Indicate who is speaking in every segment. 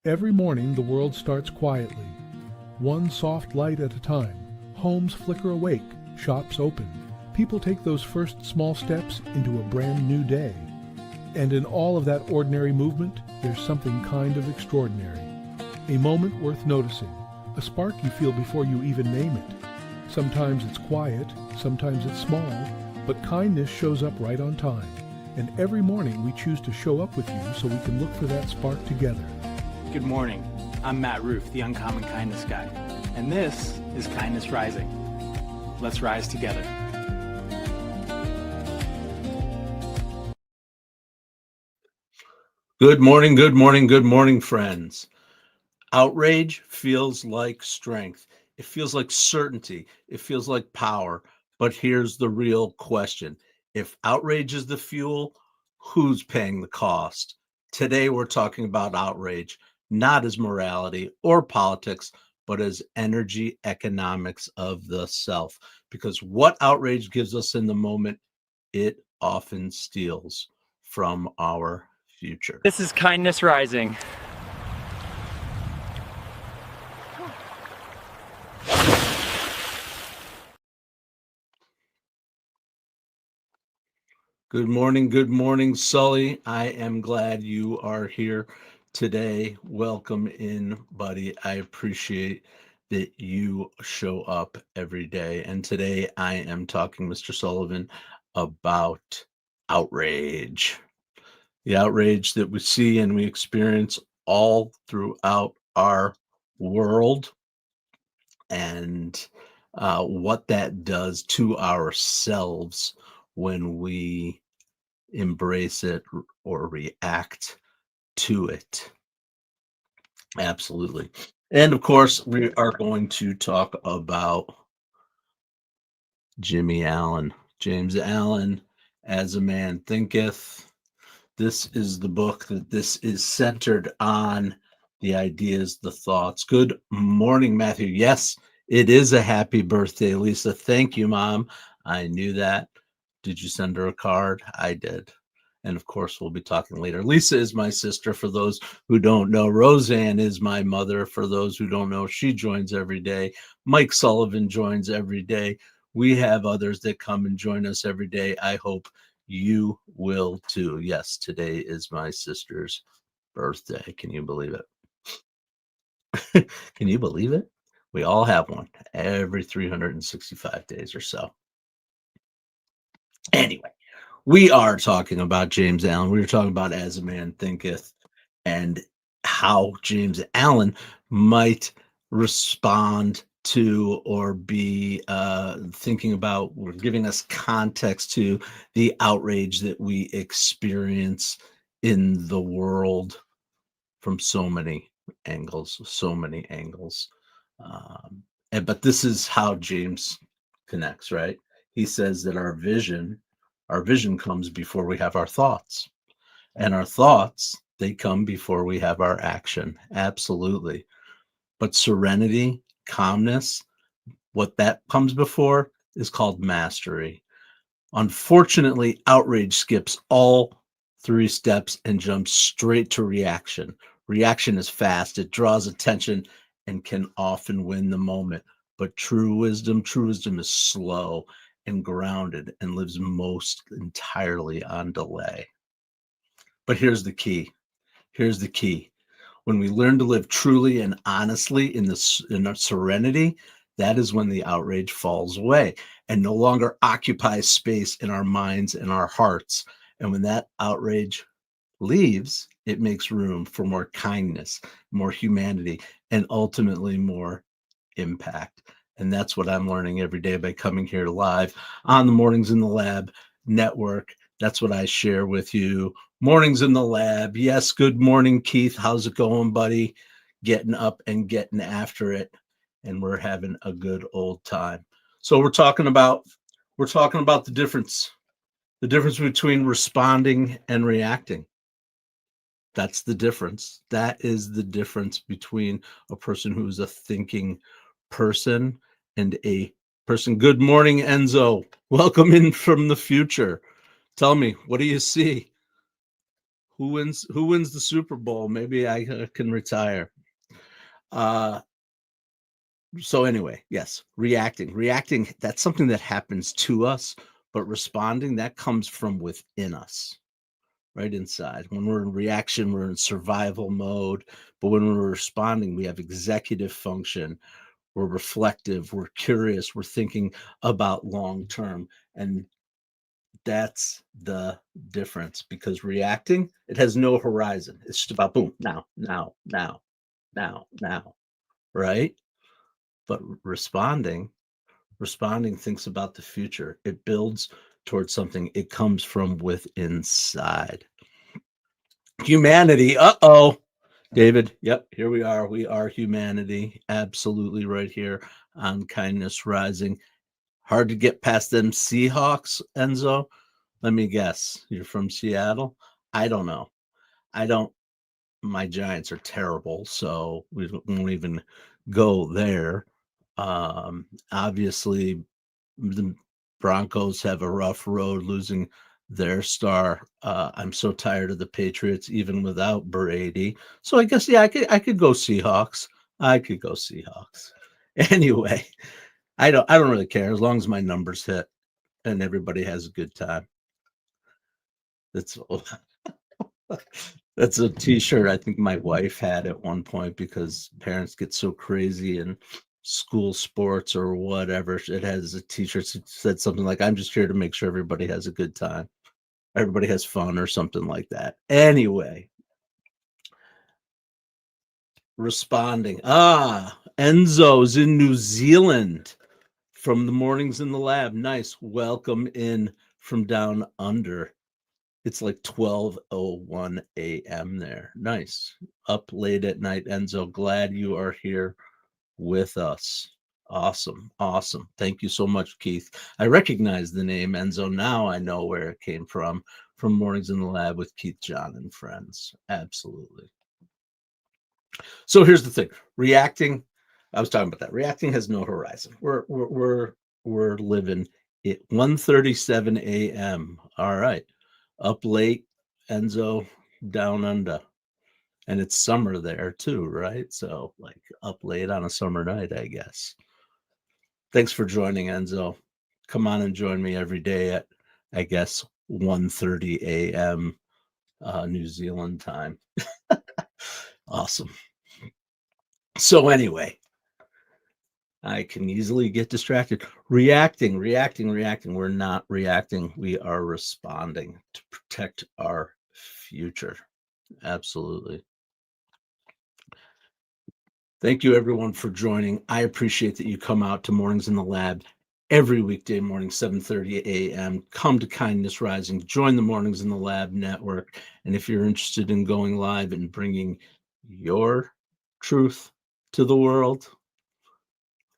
Speaker 1: Every morning the world starts quietly, one soft light at a time. Homes flicker awake, shops open. People take those first small steps into a brand new day. And in all of that ordinary movement, there's something kind of extraordinary. A moment worth noticing, a spark you feel before you even name it. Sometimes it's quiet, sometimes it's small, but kindness shows up right on time. And every morning we choose to show up with you so we can look for that spark together.
Speaker 2: Good morning. I'm Matt Roof, the Uncommon Kindness Guy, and this is Kindness Rising. Let's rise together.
Speaker 3: Good morning, good morning, good morning, friends. Outrage feels like strength. It feels like certainty. It feels like power. But here's the real question. If outrage is the fuel, who's paying the cost? Today, we're talking about outrage, not as morality or politics, but as energy economics of the self. Because what outrage gives us in the moment, it often steals from our future.
Speaker 2: This is Kindness Rising.
Speaker 3: Good morning, Sully. I am glad you are here today. Welcome in, buddy. I appreciate that you show up every day. And today I am talking, Mr. Sullivan, about outrage. The outrage that we see and we experience all throughout our world, and what that does to ourselves when we embrace it or react to it. Absolutely. And of course, we are going to talk about Jimmy Allen, James Allen, As a Man Thinketh. This is the book that this is centered on, the ideas, the thoughts. Good morning, Matthew. Yes, it is a happy birthday, Lisa. Thank you, Mom. I knew that. Did you send her a card? I did. And of course, we'll be talking later. Lisa is my sister, for those who don't know. Roseanne is my mother, for those who don't know. She joins every day. Mike Sullivan joins every day. We have others that come and join us every day. I hope you will too. Yes, today is my sister's birthday. Can you believe it? Can you believe it? We all have one every 365 days or so. Anyway, we are talking about James Allen. We were talking about As a Man Thinketh and how James Allen might respond to or be thinking about, or giving us context to the outrage that we experience in the world from so many angles, so many angles. But this is how James connects, right? He says that our vision comes before we have our thoughts, and our thoughts, they come before we have our action. Absolutely. But serenity, calmness, what that comes before is called mastery. Unfortunately, outrage skips all three steps and jumps straight to reaction. Reaction is fast, it draws attention and can often win the moment. But true wisdom is slow and grounded and lives most entirely on delay. But here's the key. Here's the key. When we learn to live truly and honestly in our serenity, that is when the outrage falls away and no longer occupies space in our minds and our hearts. And when that outrage leaves, it makes room for more kindness, more humanity, and ultimately more impact. And that's what I'm learning every day by coming here live on the Mornings in the Lab network. That's what I share with you. Mornings in the Lab. Yes, good morning, Keith. How's it going, buddy? Getting up and getting after it. And we're having a good old time. So we're talking about the difference between responding and reacting. That's the difference. That is the difference between a person who's a thinking person and a person. Good morning, Enzo. Welcome in from the future. Tell me, what do you see? Who wins the Super Bowl? Maybe I can retire. So anyway, yes, reacting, that's something that happens to us, but responding, that comes from within us, right inside. When we're in reaction, we're in survival mode, but when we're responding, we have executive function. We're reflective, we're curious, we're thinking about long term, and that's the difference, because reacting, it has no horizon. It's just about boom, now, now, now, now, right? But responding thinks about the future. It builds towards something. It comes from within inside. Humanity. Uh-oh. David, yep, here we are. We are humanity. Absolutely right here on Kindness Rising. Hard to get past them Seahawks, Enzo. Let me guess. You're from Seattle? I don't know. I don't My Giants are terrible, so we won't even go there. Obviously, the Broncos have a rough road losing their star. I'm so tired of the Patriots, even without Brady. So I guess yeah, I could go Seahawks. I could go Seahawks. Anyway, I don't really care as long as my numbers hit and everybody has a good time. That's that's a T-shirt I think my wife had at one point, because parents get so crazy in school sports or whatever. It has a T-shirt that said something like, "I'm just here to make sure everybody has a good time, everybody has fun," or something like that. Anyway, responding. Enzo's in New Zealand from the Mornings in the Lab. Nice. Welcome in from down under. It's like 12:01 a.m. there. Nice. Up late at night, Enzo. Glad you are here with us. Awesome. Awesome. Thank you so much, Keith. I recognize the name Enzo. Now I know where it came from Mornings in the Lab with Keith, John, and friends. Absolutely. So here's the thing. Reacting, I was talking about that. Reacting has no horizon. We're living at 1:37 a.m. All right. Up late, Enzo, down under. And it's summer there too, right? So like up late on a summer night, I guess. Thanks for joining, Enzo. Come on and join me every day at, I guess, 1:30 a.m. New Zealand time. Awesome. So anyway, I can easily get distracted. Reacting. We're not reacting. We are responding to protect our future. Absolutely. Thank you, everyone, for joining. I appreciate that you come out to Mornings in the Lab every weekday morning, 7:30 a.m. Come to Kindness Rising. Join the Mornings in the Lab network. And if you're interested in going live and bringing your truth to the world,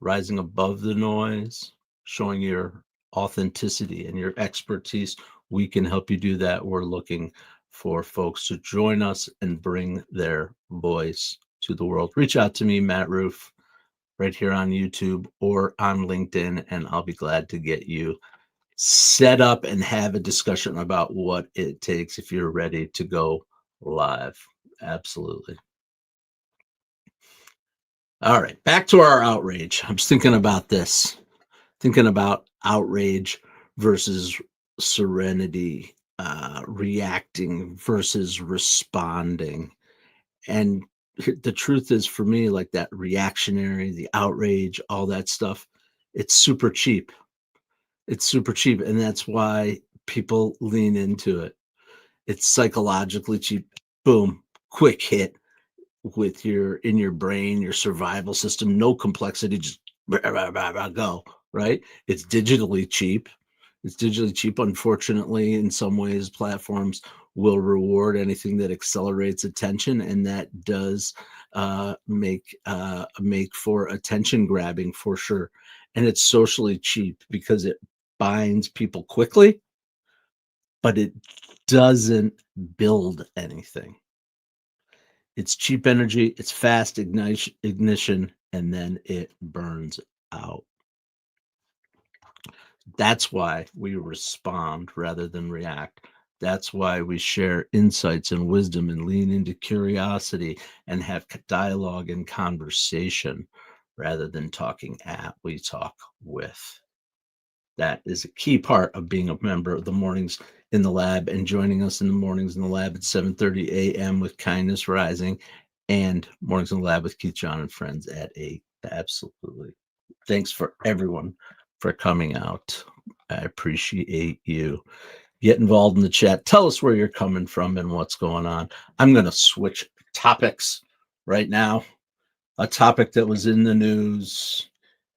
Speaker 3: rising above the noise, showing your authenticity and your expertise, we can help you do that. We're looking for folks to join us and bring their voice to the world. Reach out to me, Matt Roof, right here on YouTube or on LinkedIn, and I'll be glad to get you set up and have a discussion about what it takes if you're ready to go live. Absolutely. All right, back to our outrage. I'm just thinking about this, thinking about outrage versus serenity, reacting versus responding. And the truth is, for me, like that reactionary, the outrage, all that stuff, it's super cheap. It's super cheap. And that's why people lean into it. It's psychologically cheap. Boom, quick hit with in your brain, your survival system, no complexity, just go, right? It's digitally cheap. It's digitally cheap. Unfortunately, in some ways, platforms will reward anything that accelerates attention, and that does make for attention grabbing for sure. And it's socially cheap because it binds people quickly, but it doesn't build anything. It's cheap energy, it's fast ignition, and then it burns out. That's why we respond rather than react. That's why we share insights and wisdom and lean into curiosity and have dialogue and conversation rather than talking at. We talk with. That is a key part of being a member of the Mornings in the Lab and joining us in the Mornings in the Lab at 7:30 a.m. with Kindness Rising and Mornings in the Lab with Keith, John, and friends at 8. Absolutely. Thanks for everyone for coming out. I appreciate you. Get involved in the chat. Tell us where you're coming from and what's going on. I'm going to switch topics right now. A topic that was in the news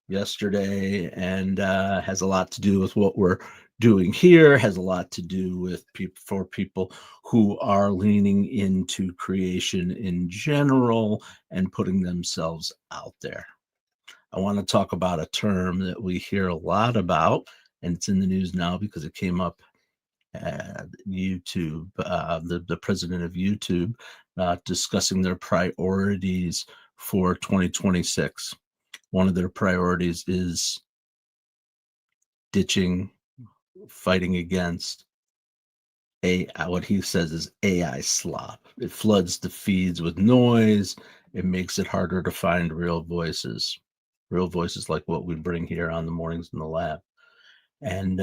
Speaker 3: yesterday and has a lot to do with what we're doing here, has a lot to do with people who are leaning into creation in general and putting themselves out there. I want to talk about a term that we hear a lot about, and it's in the news now because it came up at YouTube, the president of YouTube discussing their priorities for 2026. One of their priorities is fighting against what he says is AI slop. It floods the feeds with noise. It makes it harder to find real voices like what we bring here on the Mornings in the Lab. And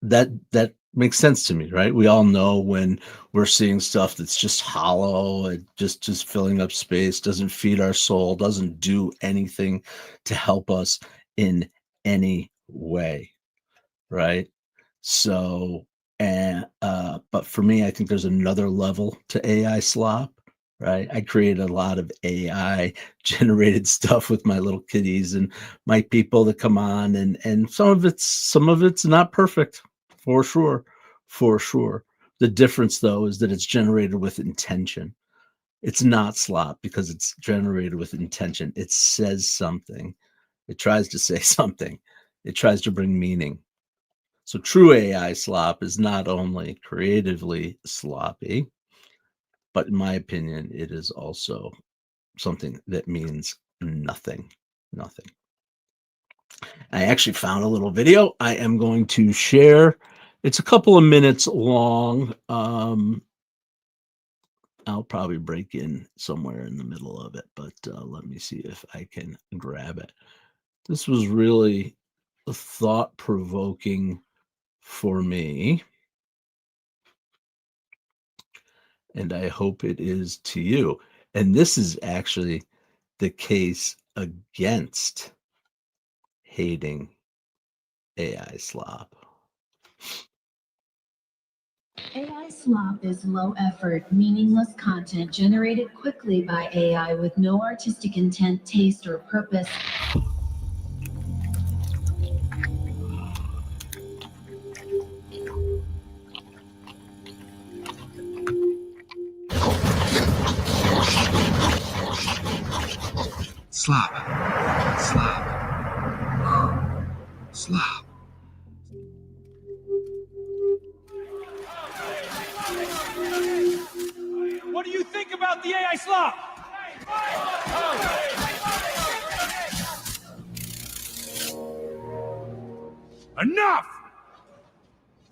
Speaker 3: that makes sense to me, right? We all know when we're seeing stuff that's just hollow, it just filling up space, doesn't feed our soul, doesn't do anything to help us in any way, right? So, but for me, I think there's another level to AI slop, right? I created a lot of AI generated stuff with my little kitties and my people that come on, and some of it's not perfect, for sure. The difference, though, is that it's generated with intention. It's not slop because it's generated with intention. It says something. It tries to say something. It tries to bring meaning. So true AI slop is not only creatively sloppy, but in my opinion, it is also something that means nothing. Nothing. I actually found a little video I am going to share. It's a couple of minutes long. I'll probably break in somewhere in the middle of it, but let me see if I can grab it. This was really thought-provoking for me, and I hope it is to you. And this is actually the case against hating AI slop.
Speaker 4: AI slop is low effort, meaningless content generated quickly by AI with no artistic intent, taste, or purpose.
Speaker 5: Slop. Slop. Slop.
Speaker 6: What do you think about the AI slop? Enough!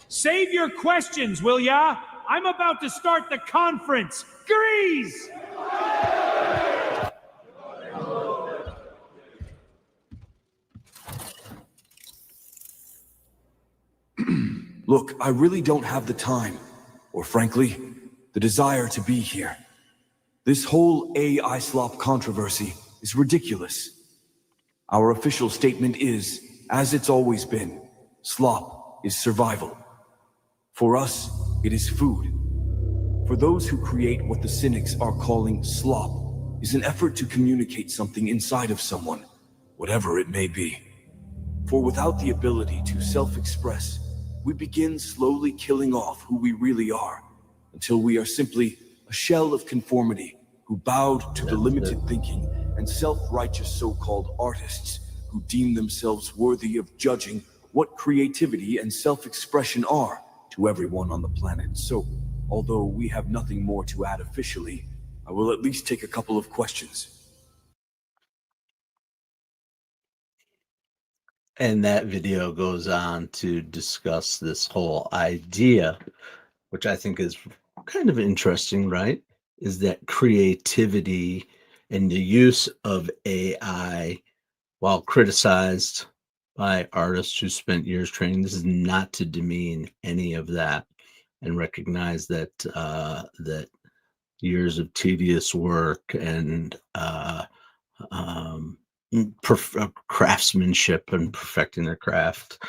Speaker 6: Save your questions, will ya? I'm about to start the conference. Grease!
Speaker 5: Look, I really don't have the time, or frankly, the desire to be here. This whole AI slop controversy is ridiculous. Our official statement is, as it's always been, slop is survival. For us, it is food. For those who create what the cynics are calling slop, is an effort to communicate something inside of someone, whatever it may be. For without the ability to self-express, we begin slowly killing off who we really are, until we are simply a shell of conformity who bowed to the limited thinking and self-righteous so-called artists who deem themselves worthy of judging what creativity and self-expression are to everyone on the planet. So, although we have nothing more to add officially, I will at least take a couple of questions.
Speaker 3: And that video goes on to discuss this whole idea, which I think is kind of interesting, right? Is that creativity and the use of AI, while criticized by artists who spent years training, this is not to demean any of that, and recognize that that years of tedious work and um, craftsmanship and perfecting their craft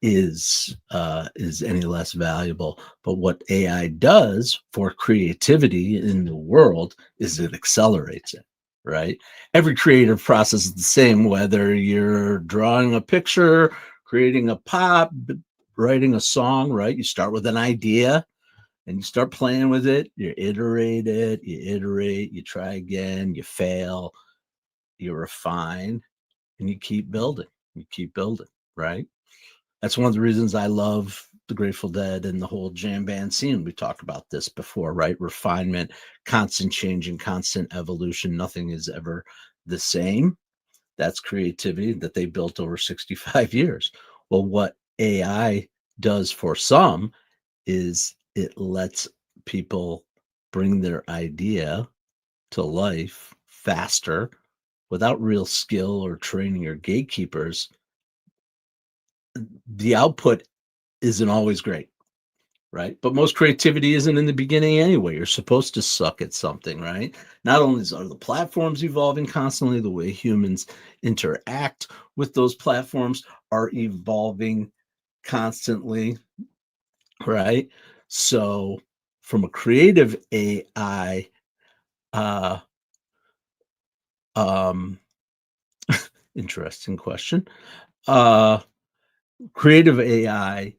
Speaker 3: is any less valuable. But what AI does for creativity in the world is it accelerates it. Right? Every creative process is the same, whether you're drawing a picture, creating a pop, writing a song. Right? You start with an idea and you start playing with it. You iterate, you try again, you fail, you refine, and you keep building. You keep building, right? That's one of the reasons I love the Grateful Dead and the whole jam band scene. We talked about this before, right? Refinement, constant change, and constant evolution. Nothing is ever the same. That's creativity that they built over 65 years. Well, what AI does for some is it lets people bring their idea to life faster without real skill or training or gatekeepers. The output isn't always great, right? But most creativity isn't in the beginning anyway. You're supposed to suck at something, right? Not only are the platforms evolving constantly, the way humans interact with those platforms are evolving constantly, right? So, from a creative AI, uh, um, interesting question. Uh, Creative AI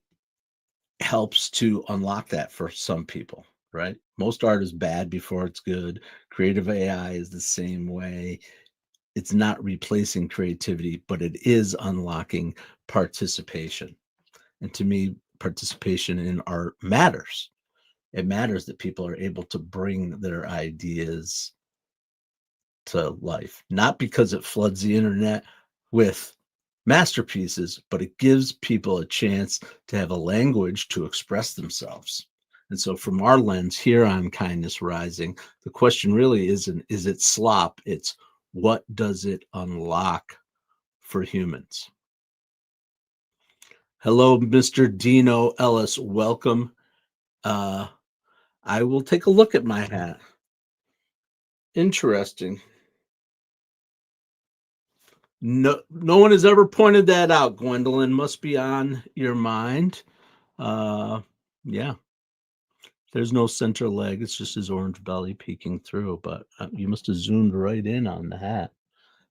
Speaker 3: helps to unlock that for some people, right? Most art is bad before it's good. Creative AI is the same way. It's not replacing creativity, but it is unlocking participation. And to me, participation in art matters. It matters that people are able to bring their ideas to life, not because it floods the internet with masterpieces, but it gives people a chance to have a language to express themselves. And so, from our lens here on Kindness Rising, the question really isn't, is it slop? It's what does it unlock for humans? Hello, Mr. Dino Ellis. Welcome. Uh, I will take a look at my hat. Interesting. No one has ever pointed that out, Gwendolyn. Must be on your mind. Uh, yeah, there's no center leg. It's just his orange belly peeking through. But you must have zoomed right in on the hat.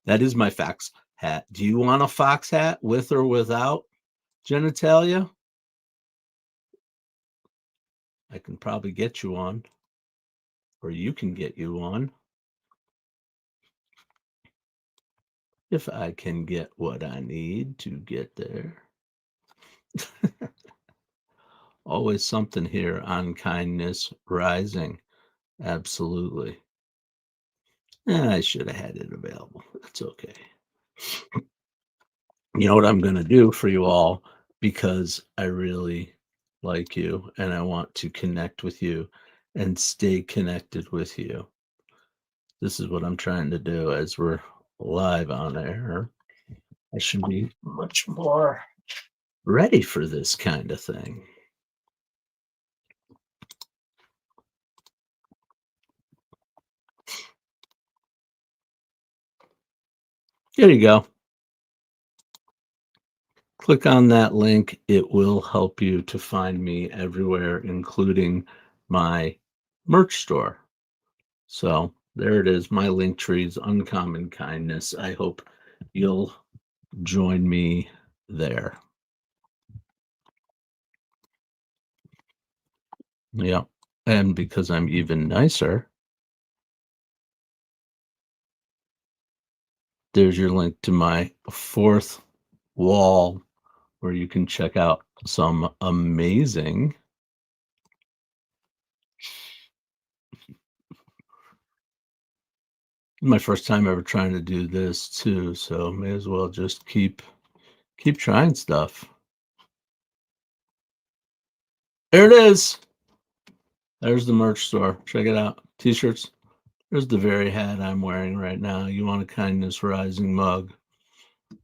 Speaker 3: That is my fox hat. Do you want a fox hat with or without genitalia? I can probably get you one, or you can get you one. If I can get what I need to get there. Always something here on Kindness Rising. Absolutely. I should have had it available. That's okay. You know what I'm going to do for you all, because I really like you and I want to connect with you and stay connected with you. This is what I'm trying to do as we're live on air. I should be much more ready for this kind of thing. There you go. Click on that link. It will help you to find me everywhere, including my merch store. So there it is. My link trees, Uncommon Kindness. I hope you'll join me there. Yeah. And because I'm even nicer, there's your link to my fourth wall where you can check out some amazing my first time ever trying to do this too, so may as well just keep Keep trying stuff. There it is. There's the merch store. Check it out. T-shirts. There's the very hat I'm wearing right now. You want a Kindness Rising mug.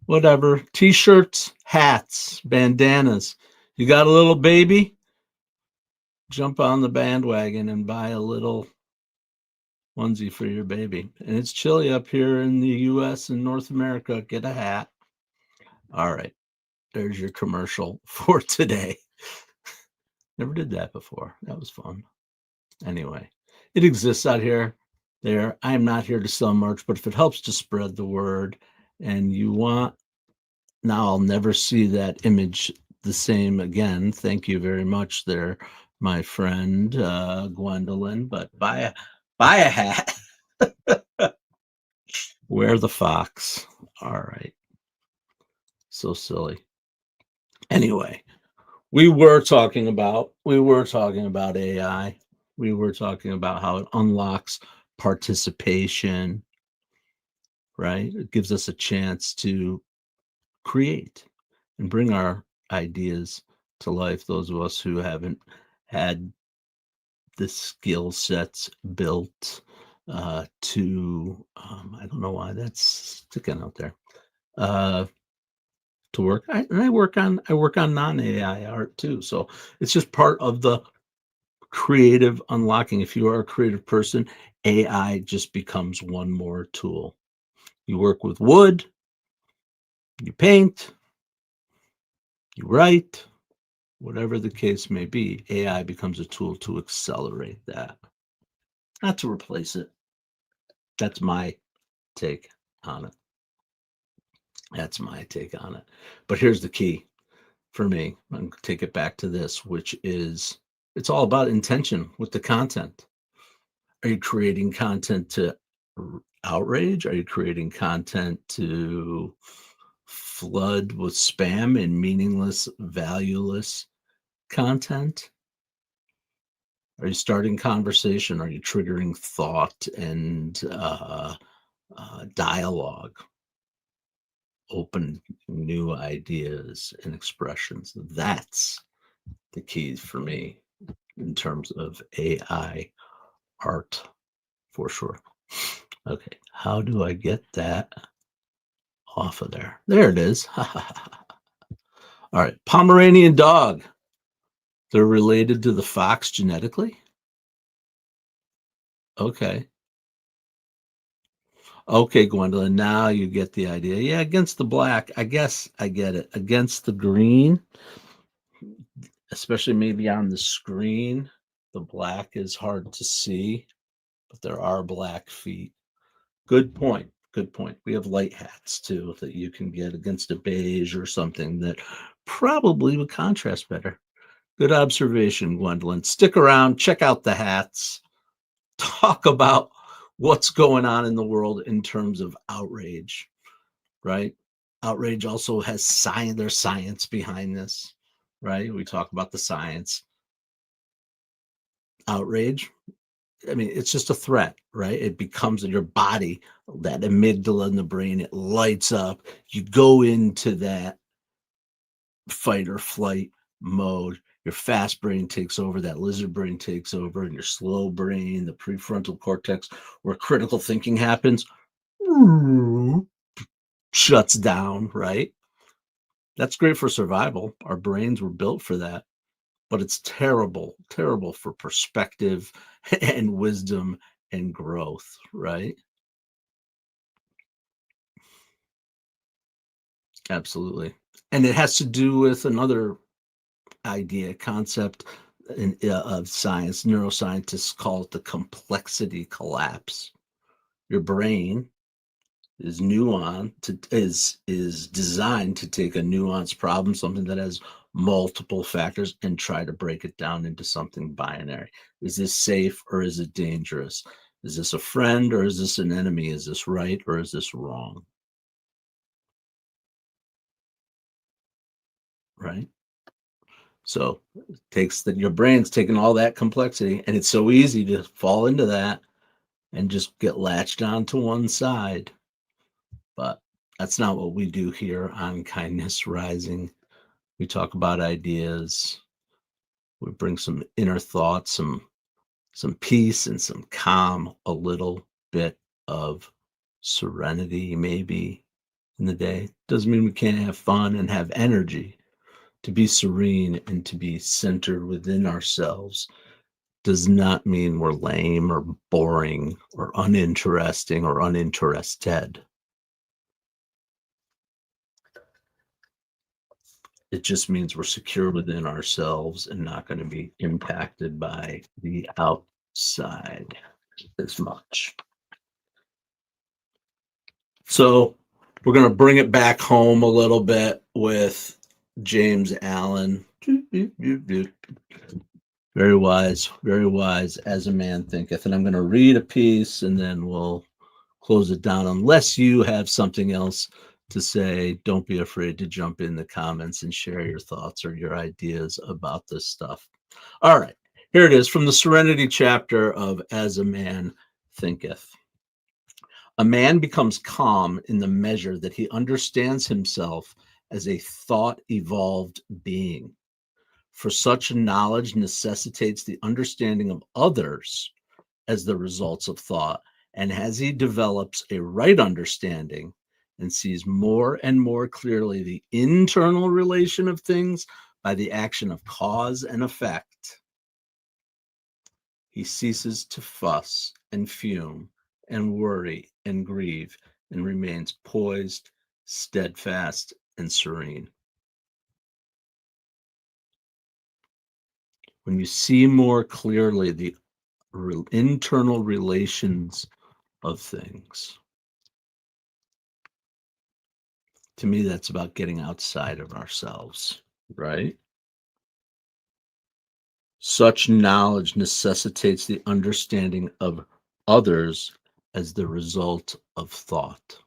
Speaker 3: Whatever. T-shirts, hats, bandanas. You got a little baby? Jump on the bandwagon and buy a little onesie for your baby. And it's chilly up here in the US and North America. Get a hat. All right. There's your commercial for today. Never did that before. That was fun. Anyway, it exists out here. There. I am not here to sell merch, but if it helps to spread the word and you want, now I'll never see that image the same again. Thank you very much there, my friend Gwendolyn. But buy a hat. Wear the fox. All right. So silly. Anyway, we were talking about AI. We were talking about how it unlocks participation, right? It gives us a chance to create and bring our ideas to life. Those of us who haven't had the skill sets built to, I don't know why that's sticking out there, to work. I work on non-AI art too. So it's just part of the creative unlocking. If you are a creative person, AI just becomes one more tool. You work with wood, you paint, you write, whatever the case may be, AI becomes a tool to accelerate that, not to replace it. That's my take on it. That's my take on it. But here's the key for me. I'm going to take it back to this, which is it's all about intention with the content. Are you creating content to outrage? Are you creating content to flood with spam and meaningless, valueless content? Are you starting conversation? Are you triggering thought and dialogue? Open new ideas and expressions. That's the key for me in terms of AI art, for sure. Okay, how do I get that off of there? There it is. All right, Pomeranian dog. They're related to the fox genetically? Okay. Okay, Gwendolyn, now you get the idea. Yeah, against the black, I guess I get it. Against the green, especially maybe on the screen, the black is hard to see, but there are black feet. Good point. Good point. We have light hats too that you can get against a beige or something that probably would contrast better. Good observation, Gwendolyn. Stick around, check out the hats, talk about what's going on in the world in terms of outrage, right? Outrage also has science, there's science behind this, right? We talk about the science. Outrage, I mean, it's just a threat, right? It becomes in your body, that amygdala in the brain, it lights up. You go into that fight or flight mode. Your fast brain takes over, that lizard brain takes over, and your slow brain, the prefrontal cortex, where critical thinking happens, shuts down, right? That's great for survival. Our brains were built for that, but it's terrible, terrible for perspective and wisdom and growth, right? Absolutely. And it has to do with another idea, concept of science. Neuroscientists call it the complexity collapse. Your brain is is designed to take a nuanced problem, something that has multiple factors, and try to break it down into something binary. Is this safe or is it dangerous? Is this a friend or is this an enemy? Is this right or is this wrong? Right? So it takes that your brain's taking all that complexity, and it's so easy to fall into that and just get latched onto one side. But That's not what we do here on Kindness Rising. We talk about ideas. We bring some inner thoughts, some peace and some calm, a little bit of serenity maybe in the day. Doesn't mean we can't have fun and have energy. To be serene and to be centered within ourselves does not mean we're lame or boring or uninteresting or uninterested. It just means we're secure within ourselves and not going to be impacted by the outside as much. So we're going to bring it back home a little bit with James Allen. Very wise as a man thinketh. And I'm going to read a piece and then we'll close it down. Unless you have something else to say, don't be afraid to jump in the comments and share your thoughts or your ideas about this stuff. All right, here it is from the Serenity chapter of As a Man Thinketh. A man becomes calm in the measure that he understands himself as a thought-evolved being. For such knowledge necessitates the understanding of others as the results of thought, and as he develops a right understanding and sees more and more clearly the internal relation of things by the action of cause and effect, he ceases to fuss and fume and worry and grieve and remains poised, steadfast, and serene. When you see more clearly the internal relations of things, to me, that's about getting outside of ourselves, right? Such knowledge necessitates the understanding of others as the result of thought.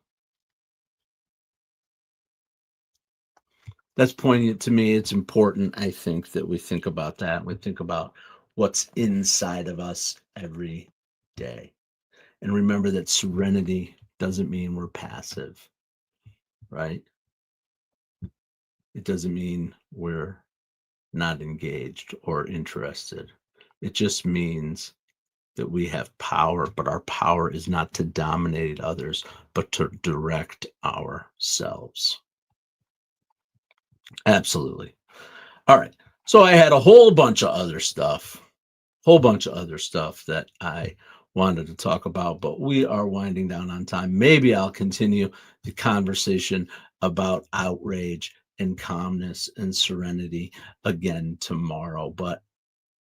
Speaker 3: That's poignant to me. It's important, I think, that we think about that. We think about what's inside of us every day. And remember that serenity doesn't mean we're passive, right? It doesn't mean we're not engaged or interested. It just means that we have power, but our power is not to dominate others, but to direct ourselves. Absolutely. All right. So I had a whole bunch of other stuff that I wanted to talk about, but we are winding down on time. Maybe I'll continue the conversation about outrage and calmness and serenity again tomorrow, but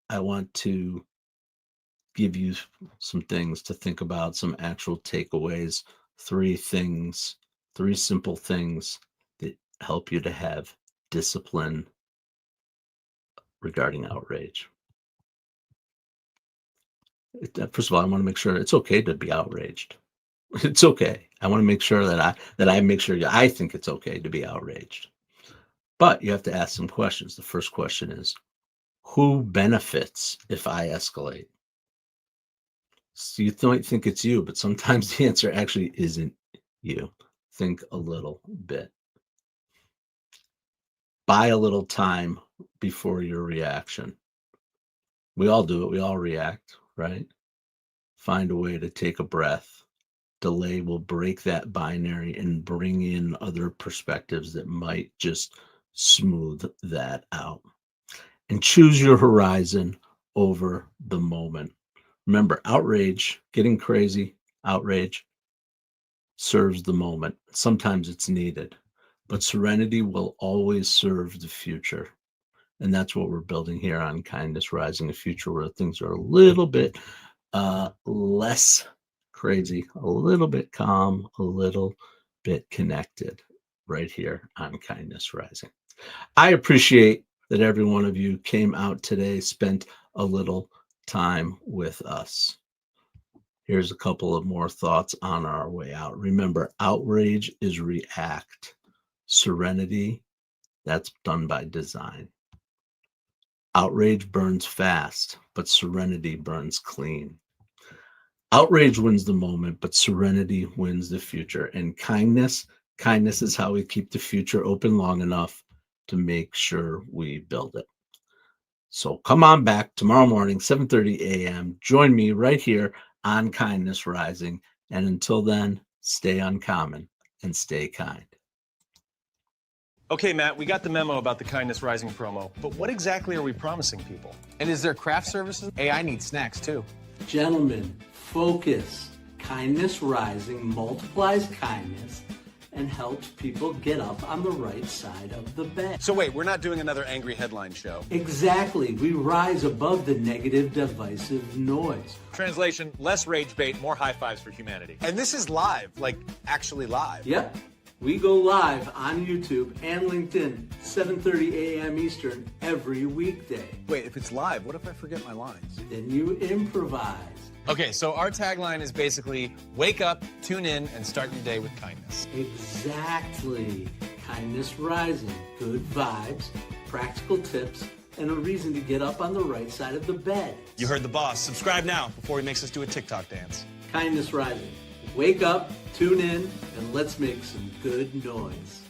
Speaker 3: I want to give you some things to think about, some actual takeaways, three simple things that help you to have discipline regarding outrage. First of all, I want to make sure it's okay to be outraged. It's okay. I want to make sure that I make sure I think it's okay to be outraged. But you have to ask some questions. The first question is, who benefits if I escalate? So you might think it's you, but sometimes the answer actually isn't you. Think a little bit. Buy a little time before your reaction. We all do it. We all react, right? Find a way to take a breath. Delay will break that binary and bring in other perspectives that might just smooth that out. And choose your horizon over the moment. Remember, outrage, getting crazy, outrage serves the moment. Sometimes it's needed, but serenity will always serve the future. And that's what we're building here on Kindness Rising, a future where things are a little bit less crazy, a little bit calm, a little bit connected right here on Kindness Rising. I appreciate that every one of you came out today, spent a little time with us. Here's a couple of more thoughts on our way out. Remember, outrage is react. Serenity, that's done by design. Outrage burns fast, but serenity burns clean. Outrage wins the moment, but serenity wins the future. And kindness Kindness is how we keep the future open long enough to make sure we build it. So come on back tomorrow morning, 7:30 a.m. Join me right here on Kindness Rising. And until then, stay uncommon and stay kind.
Speaker 7: Okay, Matt, we got the memo about the Kindness Rising promo, but what exactly are we promising people?
Speaker 8: And is there craft services? AI needs snacks too.
Speaker 3: Gentlemen, focus. Kindness Rising multiplies kindness and helps people get up on the right side of the bed.
Speaker 7: So wait, we're not doing another angry headline show.
Speaker 3: Exactly. We rise above the negative, divisive noise.
Speaker 7: Translation, less rage bait, more high fives for humanity. And this is live, like actually live.
Speaker 3: Yep. We go live on YouTube and LinkedIn, 7:30 a.m. Eastern every weekday.
Speaker 7: Wait, if it's live, what if I forget my lines?
Speaker 3: Then you improvise.
Speaker 8: Okay, so our tagline is basically wake up, tune in, and start your day with kindness.
Speaker 3: Exactly. Kindness Rising. Good vibes, practical tips, and a reason to get up on the right side of the bed.
Speaker 7: You heard the boss. Subscribe now before he makes us do a TikTok dance.
Speaker 3: Kindness Rising. Wake up, tune in, and let's make some good noise.